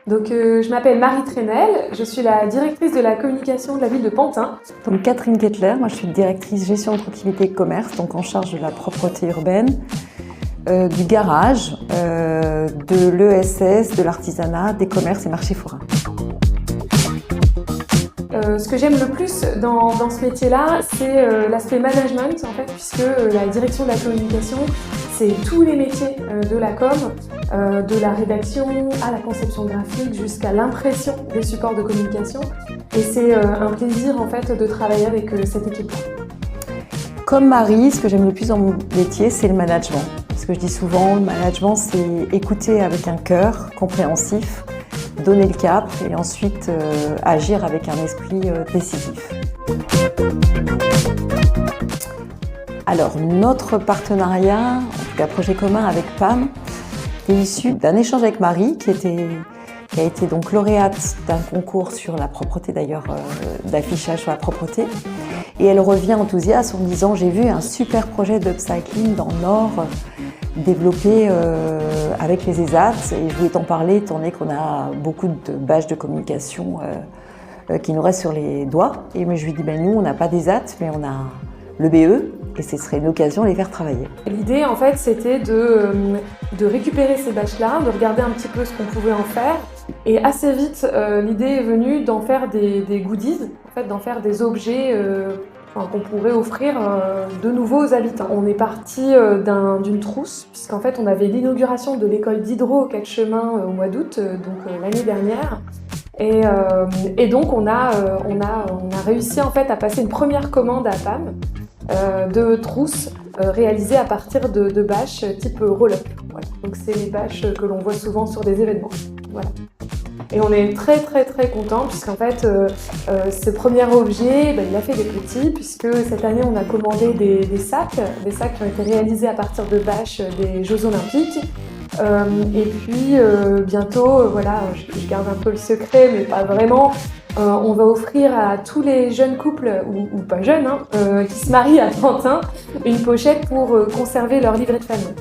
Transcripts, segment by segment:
Donc, je m'appelle Marie Trenel, je suis la directrice de la communication de la ville de Pantin. Donc Catherine Kettler, moi je suis directrice gestion de proximité et commerce, donc en charge de la propreté urbaine, du garage, de l'ESS, de l'artisanat, des commerces et marchés forains. Ce que j'aime le plus dans ce métier-là, c'est l'aspect management en fait, puisque la direction de la communication, c'est tous les métiers de la com, de la rédaction à la conception graphique jusqu'à l'impression des supports de communication. Et c'est un plaisir en fait de travailler avec cette équipe-là. Comme Marie, ce que j'aime le plus dans mon métier, c'est le management. Ce que je dis souvent, le management, c'est écouter avec un cœur compréhensif, donner le cap et ensuite agir avec un esprit décisif. Alors, notre partenariat, en tout cas projet commun avec PAM, est issu d'un échange avec Marie qui a été donc lauréate d'un concours sur la propreté, d'ailleurs d'affichage sur la propreté. Et elle revient enthousiaste en me disant « J'ai vu un super projet d'upcycling dans le Nord développé avec les ESAT et je voulais t'en parler étant donné qu'on a beaucoup de bâches de communication qui nous restent sur les doigts. » Et moi, je lui dis « Nous, on n'a pas d'ESAT, mais on a le BE et ce serait une occasion de les faire travailler. » L'idée, en fait, c'était de récupérer ces bâches-là, de regarder un petit peu ce qu'on pouvait en faire. Et assez vite, l'idée est venue d'en faire des goodies, en fait, d'en faire des objets qu'on pourrait offrir de nouveau aux habitants. On est parti d'une trousse, puisqu'en fait, on avait l'inauguration de l'école d'hydro au 4 chemins au mois d'août, donc l'année dernière. Et donc, on a réussi en fait à passer une première commande à PAM de trousses réalisées à partir de bâches type roll-up. Voilà. Donc, c'est les bâches que l'on voit souvent sur des événements. Voilà. Et on est très contents puisqu'en fait ce premier objet, il a fait des petits puisque cette année on a commandé des sacs qui ont été réalisés à partir de bâches des Jeux Olympiques. Et puis bientôt, voilà, je garde un peu le secret mais pas vraiment, on va offrir à tous les jeunes couples, ou pas jeunes, qui se marient à Pantin, une pochette pour conserver leur livret de famille.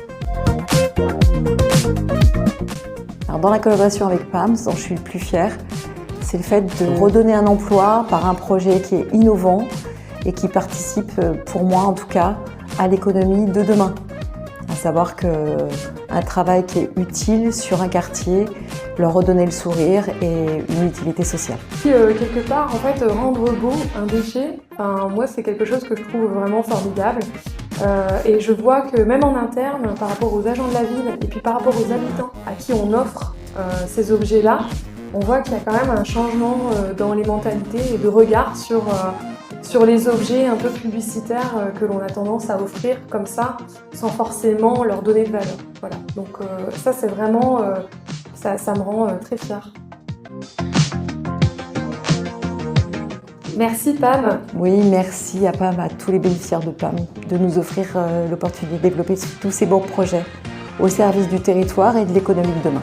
Alors dans la collaboration avec PAM, ce dont je suis le plus fière, c'est le fait de redonner un emploi par un projet qui est innovant et qui participe, pour moi en tout cas, à l'économie de demain. À savoir qu'un travail qui est utile sur un quartier, leur redonner le sourire et une utilité sociale. Quelque part, en fait, rendre beau un déchet, moi c'est quelque chose que je trouve vraiment formidable. Et je vois que même en interne, par rapport aux agents de la ville et puis par rapport aux habitants à qui on offre ces objets-là, on voit qu'il y a quand même un changement dans les mentalités et de regard sur les objets un peu publicitaires que l'on a tendance à offrir comme ça, sans forcément leur donner de valeur. Voilà. Donc ça c'est vraiment, ça me rend très fière. Merci PAM. Oui, merci à PAM, à tous les bénéficiaires de PAM, de nous offrir l'opportunité de développer tous ces beaux projets au service du territoire et de l'économie de demain.